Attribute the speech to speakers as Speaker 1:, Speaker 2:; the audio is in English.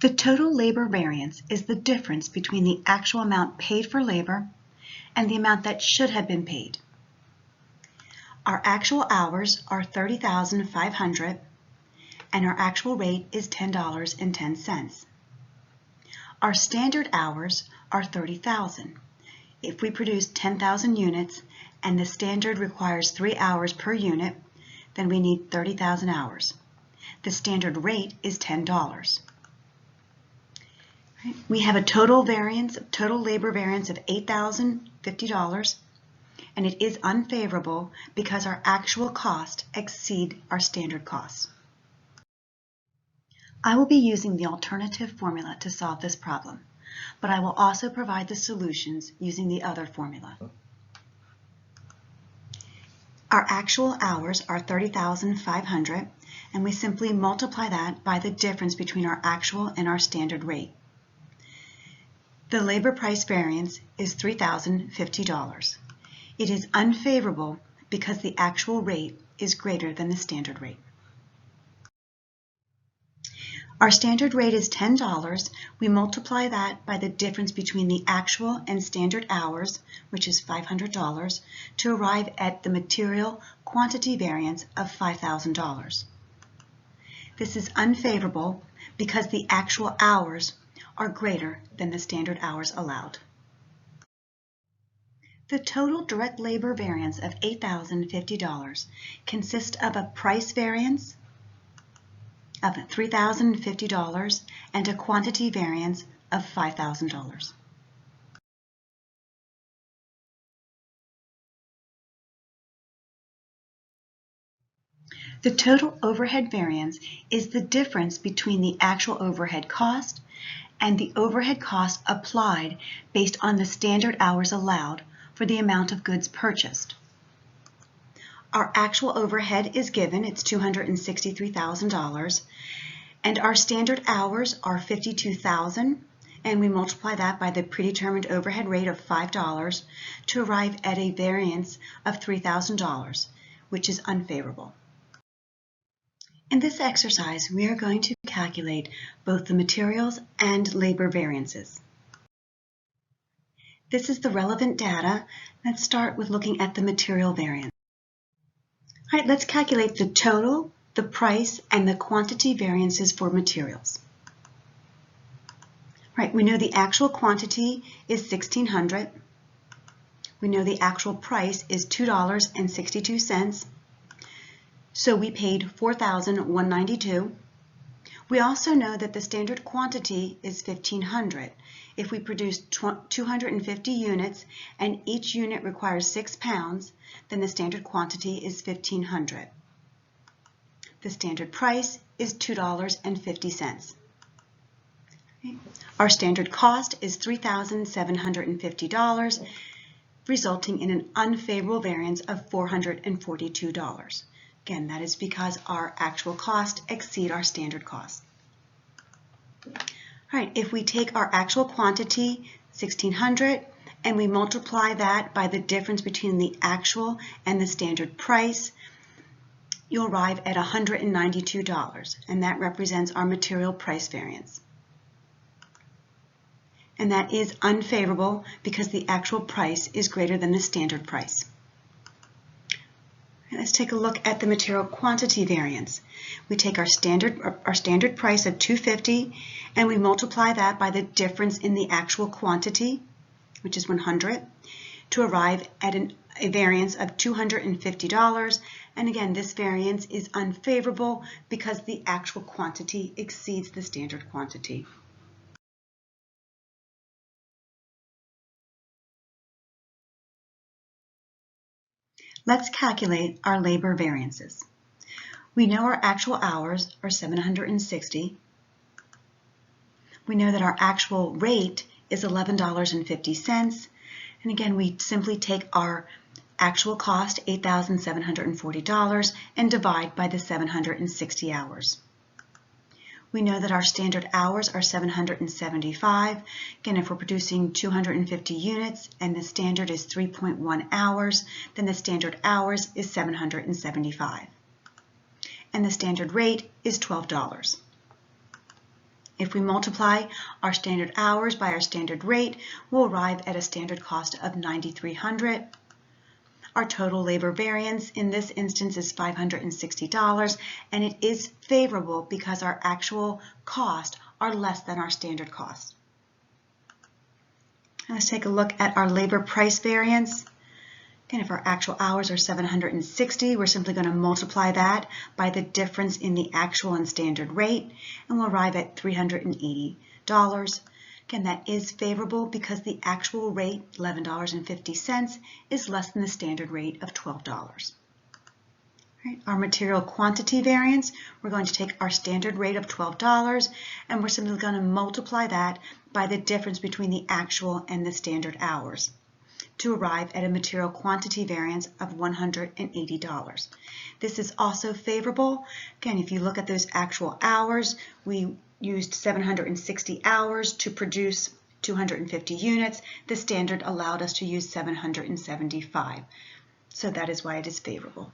Speaker 1: The total labor variance is the difference between the actual amount paid for labor and the amount that should have been paid. Our actual hours are 30,500 and our actual rate is $10.10. Our standard hours are 30,000. If we produce 10,000 units and the standard requires 3 hours per unit, then we need 30,000 hours. The standard rate is $10. We have a total labor variance of $8,050, and it is unfavorable because our actual cost exceed our standard costs. I will be using the alternative formula to solve this problem, but I will also provide the solutions using the other formula. Our actual hours are 30,500, and we simply multiply that by the difference between our actual and our standard rate. The labor price variance is $3,050. It is unfavorable because the actual rate is greater than the standard rate. Our standard rate is $10. We multiply that by the difference between the actual and standard hours, which is $500, to arrive at the material quantity variance of $5,000. This is unfavorable because the actual hours are greater than the standard hours allowed. The total direct labor variance of $8,050 consists of a price variance of $3,050 and a quantity variance of $5,000. The total overhead variance is the difference between the actual overhead cost and the overhead cost applied based on the standard hours allowed for the amount of goods purchased. Our actual overhead is given, it's $263,000, and our standard hours are 52,000, and we multiply that by the predetermined overhead rate of $5 to arrive at a variance of $3,000, which is unfavorable. In this exercise, we are going to calculate both the materials and labor variances. This is the relevant data. Let's start with looking at the material variance. All right, let's calculate the total, the price, and the quantity variances for materials. All right, we know the actual quantity is 1,600. We know the actual price is $2.62. So we paid $4,192. We also know that the standard quantity is 1,500. If we produce 250 units and each unit requires 6 pounds, then the standard quantity is 1,500. The standard price is $2.50. Okay. Our standard cost is $3,750, resulting in an unfavorable variance of $442. Again, that is because our actual cost exceed our standard cost. All right, if we take our actual quantity, 1,600, and we multiply that by the difference between the actual and the standard price, you'll arrive at $192, and that represents our material price variance. And that is unfavorable because the actual price is greater than the standard price. Let's take a look at the material quantity variance. We take our standard price of $250 and we multiply that by the difference in the actual quantity, which is 100, to arrive at a variance of $250. And again, this variance is unfavorable because the actual quantity exceeds the standard quantity. Let's calculate our labor variances. We know our actual hours are 760. We know that our actual rate is $11.50. And again, we simply take our actual cost, $8,740, and divide by the 760 hours. We know that our standard hours are 775. Again, if we're producing 250 units and the standard is 3.1 hours, then the standard hours is 775. And the standard rate is $12. If we multiply our standard hours by our standard rate, we'll arrive at a standard cost of $9,300. Our total labor variance in this instance is $560, and it is favorable because our actual costs are less than our standard cost. Let's take a look at our labor price variance. Again, if our actual hours are 760, we're simply going to multiply that by the difference in the actual and standard rate, and we'll arrive at $380. Again, that is favorable because the actual rate, $11.50, is less than the standard rate of $12. Right, our material quantity variance, we're going to take our standard rate of $12 and we're simply going to multiply that by the difference between the actual and the standard hours to arrive at a material quantity variance of $180. This is also favorable. Again, if you look at those actual hours, we used 760 hours to produce 250 units. The standard allowed us to use 775. So that is why it is favorable.